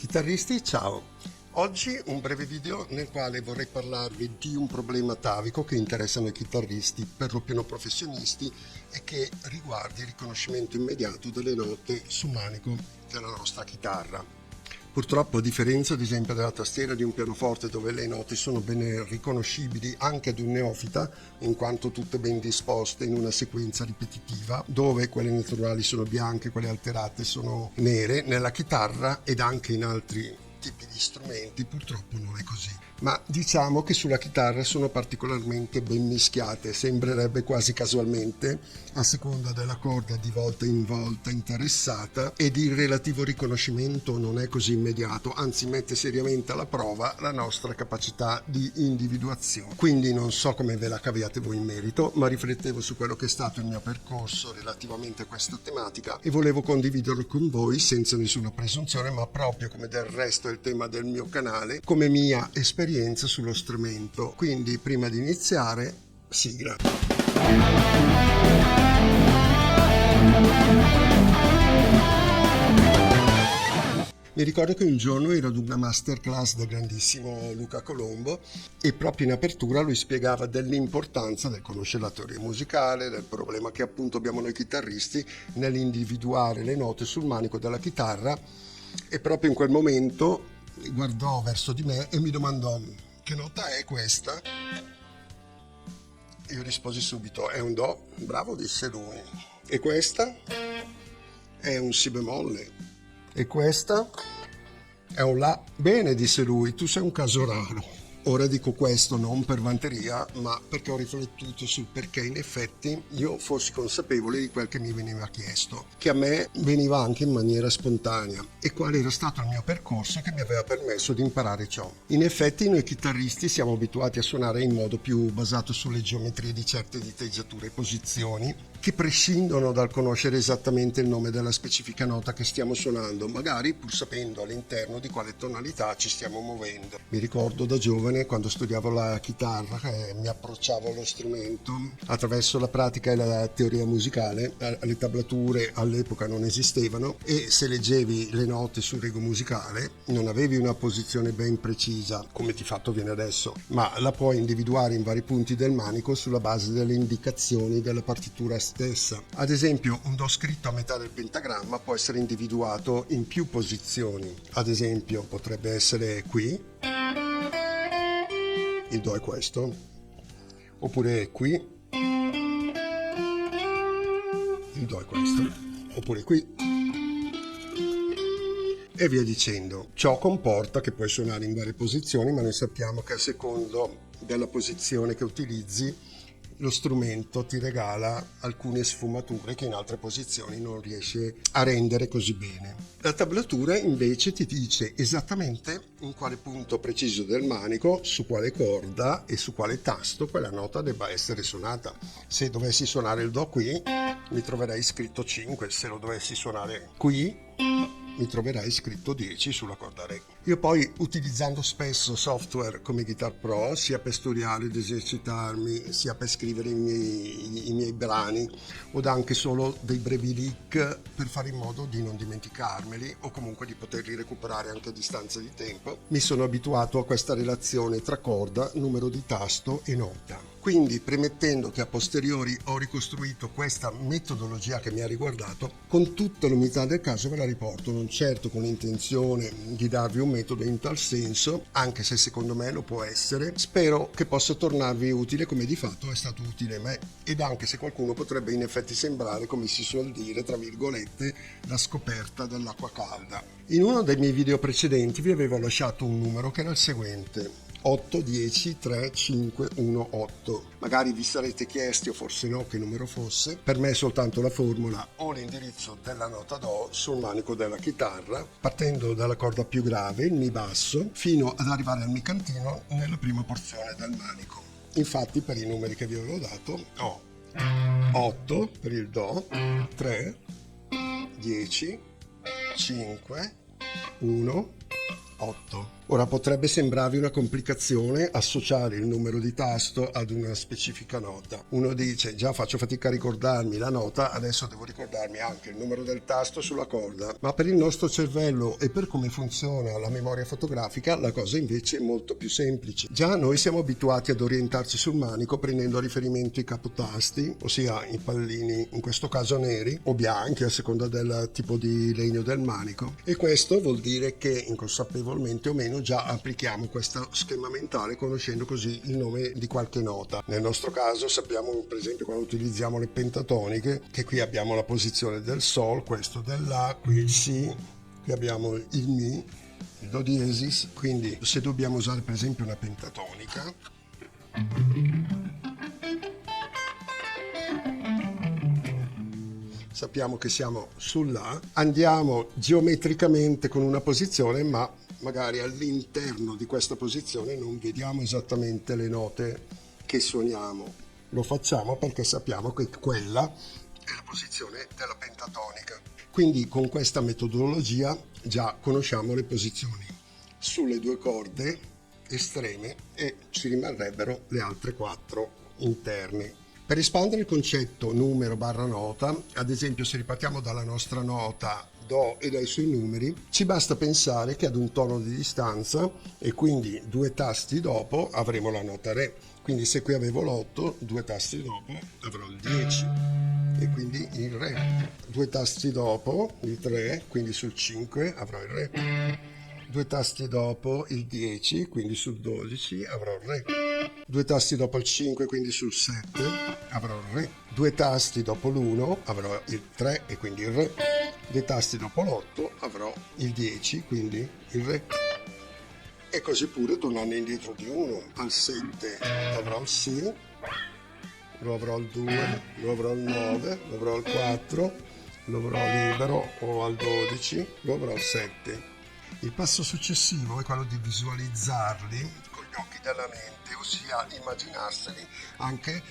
Chitarristi, ciao! Oggi un breve video nel quale vorrei parlarvi di un problema atavico che interessa noi chitarristi, per lo più non professionisti, e che riguarda il riconoscimento immediato delle note sul manico della nostra chitarra. Purtroppo, a differenza ad esempio della tastiera di un pianoforte, dove le note sono ben riconoscibili anche ad un neofita, in quanto tutte ben disposte in una sequenza ripetitiva, dove quelle naturali sono bianche, quelle alterate sono nere, nella chitarra ed anche in altri tipi di strumenti purtroppo non è così. Ma diciamo che sulla chitarra sono particolarmente ben mischiate, sembrerebbe quasi casualmente, a seconda della corda di volta in volta interessata, ed il relativo riconoscimento non è così immediato, anzi mette seriamente alla prova la nostra capacità di individuazione. Quindi non so come ve la caviate voi in merito, ma riflettevo su quello che è stato il mio percorso relativamente a questa tematica e volevo condividerlo con voi senza nessuna presunzione, ma proprio come del resto è il tema del mio canale, come mia esperienza sullo strumento. Quindi prima di iniziare, sigla. Mi ricordo che un giorno ero ad una masterclass del grandissimo Luca Colombo e proprio in apertura lui spiegava dell'importanza del conoscere la teoria musicale, del problema che appunto abbiamo noi chitarristi nell'individuare le note sul manico della chitarra, e proprio in quel momento guardò verso di me e mi domandò: che nota è questa? Io risposi subito: è un do. Bravo, disse lui. E questa? È un si bemolle. E questa? È un la. Bene, disse lui, tu sei un caso raro. Ora dico questo non per vanteria, ma perché ho riflettuto sul perché in effetti io fossi consapevole di quel che mi veniva chiesto, che a me veniva anche in maniera spontanea, e qual era stato il mio percorso che mi aveva permesso di imparare ciò. In effetti noi chitarristi siamo abituati a suonare in modo più basato sulle geometrie di certe diteggiature e posizioni, che prescindono dal conoscere esattamente il nome della specifica nota che stiamo suonando, magari pur sapendo all'interno di quale tonalità ci stiamo muovendo. Mi ricordo da giovane, quando studiavo la chitarra, mi approcciavo allo strumento attraverso la pratica e la teoria musicale. Le tablature all'epoca non esistevano e se leggevi le note sul rego musicale non avevi una posizione ben precisa, come di fatto viene adesso, ma la puoi individuare in vari punti del manico sulla base delle indicazioni della partitura stessa. Ad esempio, un do scritto a metà del pentagramma può essere individuato in più posizioni. Ad esempio, potrebbe essere qui, il do è questo, oppure qui, il do è questo, oppure qui, e via dicendo. Ciò comporta che puoi suonare in varie posizioni, ma noi sappiamo che a secondo della posizione che utilizzi lo strumento ti regala alcune sfumature che in altre posizioni non riesce a rendere così bene. La tablatura invece ti dice esattamente in quale punto preciso del manico, su quale corda e su quale tasto quella nota debba essere suonata. Se dovessi suonare il do qui, mi troverei scritto 5, se lo dovessi suonare qui mi troverai scritto 10 sulla corda Re. Io poi, utilizzando spesso software come Guitar Pro, sia per studiare ed esercitarmi, sia per scrivere i miei brani, o anche solo dei brevi leak per fare in modo di non dimenticarmeli o comunque di poterli recuperare anche a distanza di tempo, mi sono abituato a questa relazione tra corda, numero di tasto e nota. Quindi, premettendo che a posteriori ho ricostruito questa metodologia che mi ha riguardato, con tutta l'umiltà del caso ve la riporto, non certo con l'intenzione di darvi un metodo in tal senso, anche se secondo me lo può essere. Spero che possa tornarvi utile come di fatto è stato utile a me, ed anche se qualcuno potrebbe in effetti sembrare, come si suol dire, tra virgolette, la scoperta dell'acqua calda. In uno dei miei video precedenti vi avevo lasciato un numero che era il seguente: 8, 10, 3, 5, 1, 8. Magari vi sarete chiesti, o forse no, che numero fosse. Per me è soltanto la formula o l'indirizzo della nota do sul manico della chitarra, partendo dalla corda più grave, il mi basso, fino ad arrivare al mi cantino nella prima porzione del manico. Infatti, per i numeri che vi avevo dato, ho 8 per il do, 3, 10, 5, 1, 8. Ora potrebbe sembrarvi una complicazione associare il numero di tasto ad una specifica nota. Uno dice già faccio fatica a ricordarmi la nota, adesso devo ricordarmi anche il numero del tasto sulla corda, ma per il nostro cervello e per come funziona la memoria fotografica la cosa invece è molto più semplice. Già noi siamo abituati ad orientarci sul manico prendendo a riferimento i capotasti, ossia i pallini in questo caso neri o bianchi a seconda del tipo di legno del manico, e questo vuol dire che inconsapevolmente o meno già applichiamo questo schema mentale conoscendo così il nome di qualche nota. Nel nostro caso sappiamo per esempio quando utilizziamo le pentatoniche che qui abbiamo la posizione del Sol, questo dell'A, qui il Si, qui abbiamo il Mi, il Do diesis, quindi se dobbiamo usare per esempio una pentatonica sappiamo che siamo sull'A, andiamo geometricamente con una posizione ma magari all'interno di questa posizione non vediamo esattamente le note che suoniamo. Lo facciamo perché sappiamo che quella è la posizione della pentatonica. Quindi con questa metodologia già conosciamo le posizioni sulle due corde estreme e ci rimarrebbero le altre 4 interne. Per espandere il concetto numero barra nota, ad esempio se ripartiamo dalla nostra nota Do e dai suoi numeri, ci basta pensare che ad un tono di distanza e quindi 2 tasti dopo avremo la nota Re. Quindi se qui avevo l'8, 2 tasti dopo avrò il 10 e quindi il Re. 2 tasti dopo il 3, quindi sul 5 avrò il Re. 2 tasti dopo il 10, quindi sul 12 avrò il Re. 2 tasti dopo il 5, quindi sul 7 avrò il Re. 2 tasti dopo l'1 avrò il 3 e quindi il Re. 2 tasti dopo l'8 avrò il 10, quindi il Re. E così pure tornando indietro di 1 al 7 avrò il Si, lo avrò il 2, lo avrò il 9, lo avrò il 4, lo avrò libero, o al 12 lo avrò il 7. Il passo successivo è quello di visualizzarli con gli occhi della mente, ossia immaginarseli anche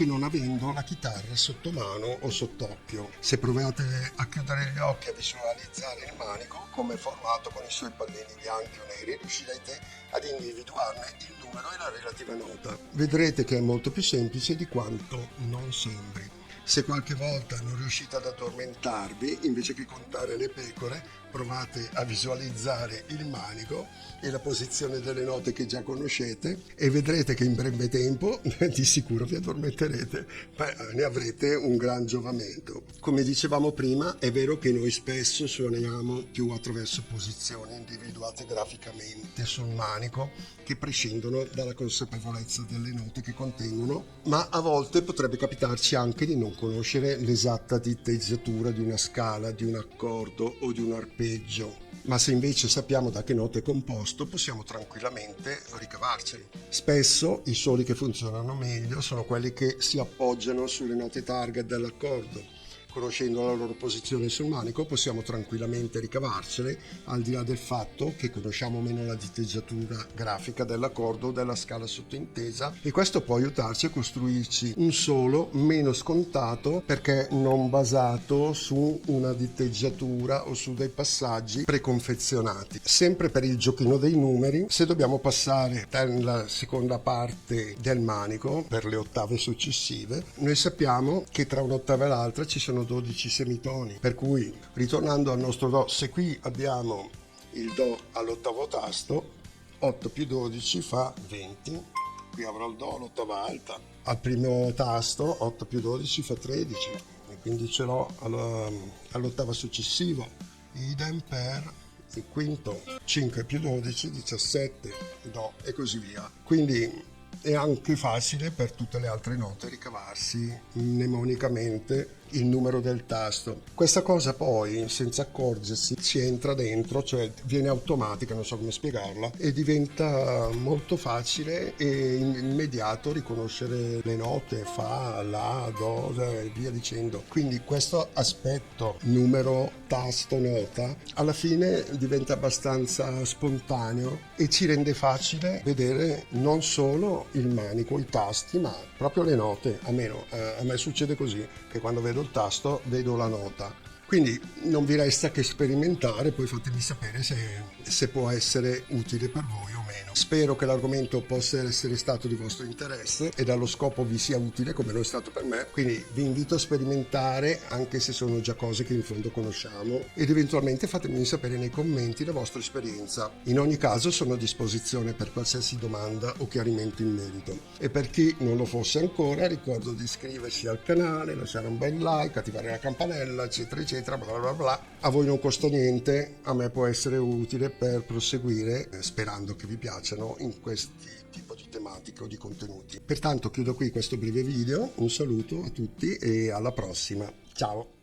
non avendo la chitarra sotto mano o sott'occhio. Se provate a chiudere gli occhi e a visualizzare il manico come è formato con i suoi pallini bianchi o neri, riuscirete ad individuarne il numero e la relativa nota. Vedrete che è molto più semplice di quanto non sembri. Se qualche volta non riuscite ad addormentarvi, invece che contare le pecore, provate a visualizzare il manico e la posizione delle note che già conoscete e vedrete che in breve tempo di sicuro vi addormenterete, ma ne avrete un gran giovamento. Come dicevamo prima, è vero che noi spesso suoniamo più attraverso posizioni individuate graficamente sul manico che prescindono dalla consapevolezza delle note che contengono, ma a volte potrebbe capitarci anche di non conoscere l'esatta diteggiatura di una scala, di un accordo o di un arpeggio. Ma se invece sappiamo da che note è composto, possiamo tranquillamente ricavarceli. Spesso i suoni che funzionano meglio sono quelli che si appoggiano sulle note target dell'accordo. Conoscendo la loro posizione sul manico possiamo tranquillamente ricavarcele, al di là del fatto che conosciamo meno la diteggiatura grafica dell'accordo o della scala sottintesa, e questo può aiutarci a costruirci un solo meno scontato perché non basato su una diteggiatura o su dei passaggi preconfezionati. Sempre per il giochino dei numeri, se dobbiamo passare nella seconda parte del manico per le ottave successive, noi sappiamo che tra un'ottava e l'altra ci sono 12 semitoni, per cui ritornando al nostro Do, se qui abbiamo il Do all'ottavo tasto, 8 più 12 fa 20, qui avrò il Do all'ottava alta, al primo tasto 8 più 12 fa 13 e quindi ce l'ho all'ottava successiva. Idem per il quinto, 5 più 12 17 Do e così via. Quindi è anche facile per tutte le altre note ricavarsi mnemonicamente il numero del tasto. Questa cosa poi, senza accorgersi, ci entra dentro, cioè viene automatica, non so come spiegarla, e diventa molto facile e immediato riconoscere le note, Fa, La, Do e via dicendo. Quindi questo aspetto numero, tasto, nota, alla fine diventa abbastanza spontaneo e ci rende facile vedere non solo il manico, i tasti, ma proprio le note. A me succede così, che quando vedo il tasto vedo la nota, Quindi non vi resta che sperimentare, poi fatemi sapere se può essere utile per voi o meno. Spero che l'argomento possa essere stato di vostro interesse e dallo scopo vi sia utile come lo è stato per me, quindi vi invito a sperimentare anche se sono già cose che in fondo conosciamo ed eventualmente fatemi sapere nei commenti la vostra esperienza. In ogni caso sono a disposizione per qualsiasi domanda o chiarimento in merito e per chi non lo fosse ancora ricordo di iscriversi al canale, lasciare un bel like, attivare la campanella eccetera eccetera bla bla bla. A voi non costa niente, a me può essere utile per proseguire sperando che vi piacciono in questi tipo di tematiche o di contenuti. Pertanto chiudo qui questo breve video, un saluto a tutti e alla prossima, ciao!